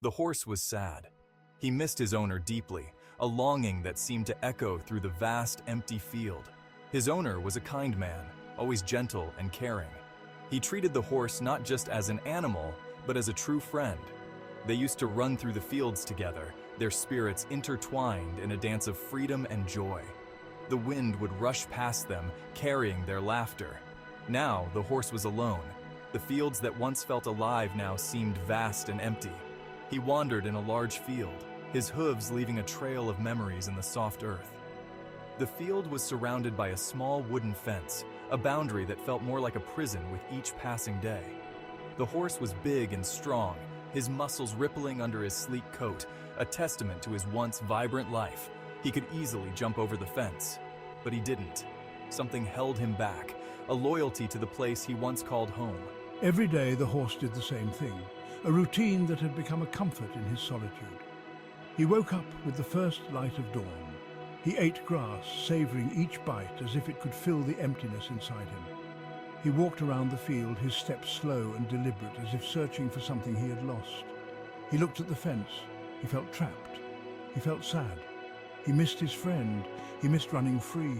The horse was sad. He missed his owner deeply, a longing that seemed to echo through the vast, empty field. His owner was a kind man, always gentle and caring. He treated the horse not just as an animal, but as a true friend. They used to run through the fields together, their spirits intertwined in a dance of freedom and joy. The wind would rush past them, carrying their laughter. Now the horse was alone. The fields that once felt alive now seemed vast and empty. He wandered in a large field, his hooves leaving a trail of memories in the soft earth. The field was surrounded by a small wooden fence, a boundary that felt more like a prison with each passing day. The horse was big and strong, his muscles rippling under his sleek coat, a testament to his once vibrant life. He could easily jump over the fence, but he didn't. Something held him back, a loyalty to the place he once called home. Every day the horse did the same thing, a routine that had become a comfort in his solitude. He woke up with the first light of dawn. He ate grass, savoring each bite as if it could fill the emptiness inside him. He walked around the field, his steps slow and deliberate, as if searching for something he had lost. He looked at the fence. He felt trapped. He felt sad. He missed his friend. He missed running free.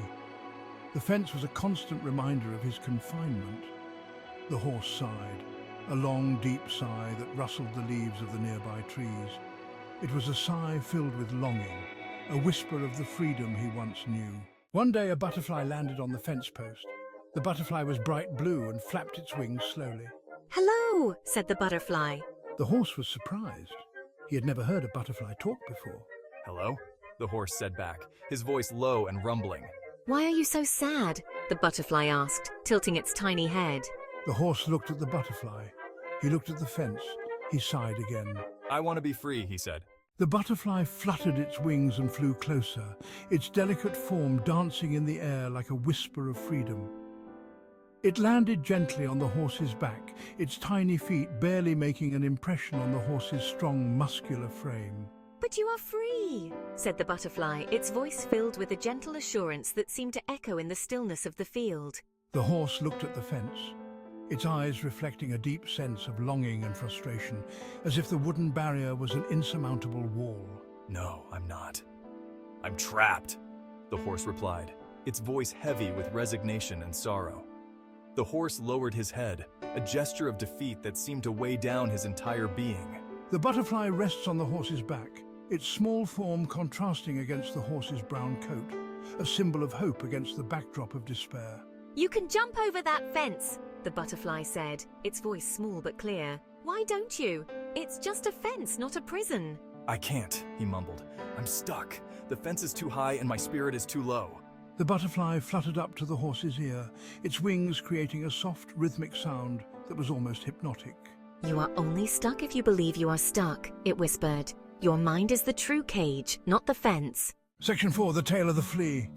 The fence was a constant reminder of his confinement. The horse sighed, a long, deep sigh that rustled the leaves of the nearby trees. It was a sigh filled with longing, a whisper of the freedom he once knew. One day a butterfly landed on the fence post. The butterfly was bright blue and flapped its wings slowly. "Hello," said the butterfly. The horse was surprised. He had never heard a butterfly talk before. "Hello?" the horse said back, his voice low and rumbling. "Why are you so sad?" the butterfly asked, tilting its tiny head. The horse looked at the butterfly. He looked at the fence. He sighed again. "I want to be free," he said. The butterfly fluttered its wings and flew closer, its delicate form dancing in the air like a whisper of freedom. It landed gently on the horse's back, its tiny feet barely making an impression on the horse's strong, muscular frame. "But you are free," said the butterfly, its voice filled with a gentle assurance that seemed to echo in the stillness of the field. The horse looked at the fence, its eyes reflecting a deep sense of longing and frustration, as if the wooden barrier was an insurmountable wall. "No, I'm not. I'm trapped," the horse replied, its voice heavy with resignation and sorrow. The horse lowered his head, a gesture of defeat that seemed to weigh down his entire being. The butterfly rests on the horse's back, its small form contrasting against the horse's brown coat, a symbol of hope against the backdrop of despair. "You can jump over that fence," the butterfly said, its voice small but clear. "Why don't you? It's just a fence, not a prison." "I can't," he mumbled. "I'm stuck. The fence is too high and my spirit is too low." The butterfly fluttered up to the horse's ear, its wings creating a soft, rhythmic sound that was almost hypnotic. "You are only stuck if you believe you are stuck," it whispered. "Your mind is the true cage, not the fence." Section 4, the tale of the flea.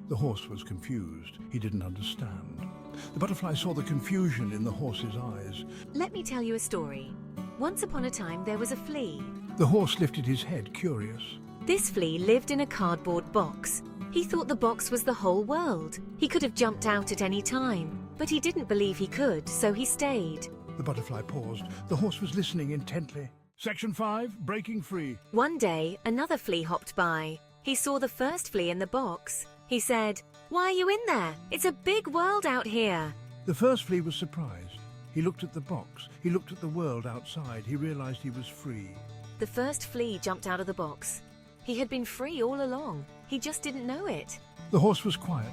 The horse was confused. He didn't understand. The butterfly saw the confusion in the horse's eyes. "Let me tell you a story. Once upon a time there was a flea. The horse lifted his head, curious. This flea lived in a cardboard box. He thought the box was the whole world. He could have jumped out at any time, but he didn't believe he could, so he stayed. The butterfly paused. The horse was listening intently. Section 5, breaking free. One day, another flea hopped by. He saw the first flea in the box. He said, "Why are you in there? It's a big world out here." The first flea was surprised. He looked at the box. He looked at the world outside. He realized he was free. The first flea jumped out of the box. He had been free all along. He just didn't know it. The horse was quiet.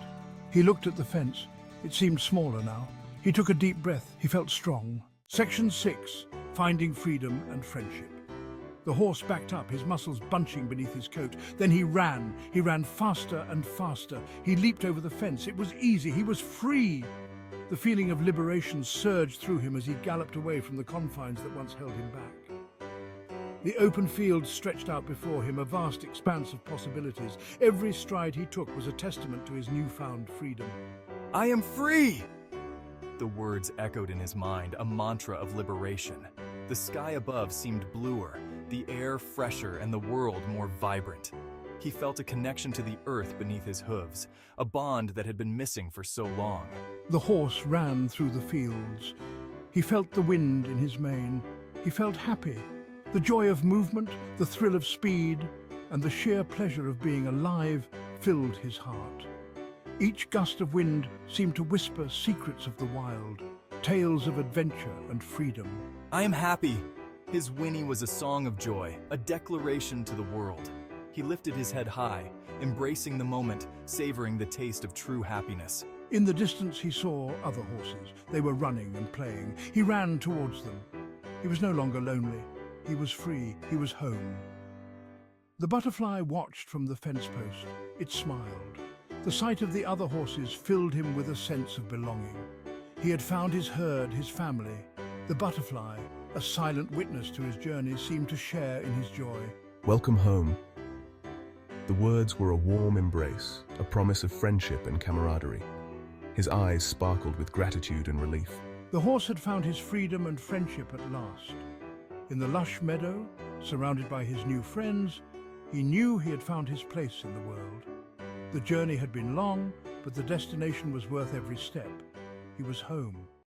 He looked at the fence. It seemed smaller now. He took a deep breath. He felt strong. Section 6, finding freedom and friendship. The horse backed up, his muscles bunching beneath his coat. Then he ran. He ran faster and faster. He leaped over the fence. It was easy. He was free. The feeling of liberation surged through him as he galloped away from the confines that once held him back. The open field stretched out before him, a vast expanse of possibilities. Every stride he took was a testament to his newfound freedom. "I am free!" The words echoed in his mind, a mantra of liberation. The sky above seemed bluer, the air fresher, and the world more vibrant. He felt a connection to the earth beneath his hooves, a bond that had been missing for so long. The horse ran through the fields. He felt the wind in his mane. He felt happy. The joy of movement, the thrill of speed, and the sheer pleasure of being alive filled his heart. Each gust of wind seemed to whisper secrets of the wild, tales of adventure and freedom. I am happy. His whinny was a song of joy, a declaration to the world. He lifted his head high, embracing the moment, savoring the taste of true happiness. In the distance he saw other horses. They were running and playing. He ran towards them. He was no longer lonely. He was free. He was home. The butterfly watched from the fence post. It smiled. The sight of the other horses filled him with a sense of belonging. He had found his herd, his family. The butterfly, a silent witness to his journey, seemed to share in his joy. Welcome home. The words were a warm embrace, a promise of friendship and camaraderie. His eyes sparkled with gratitude and relief. The horse had found his freedom and friendship at last. In the lush meadow, surrounded by his new friends, he knew he had found his place in the world. The journey had been long, but the destination was worth every step. He was home.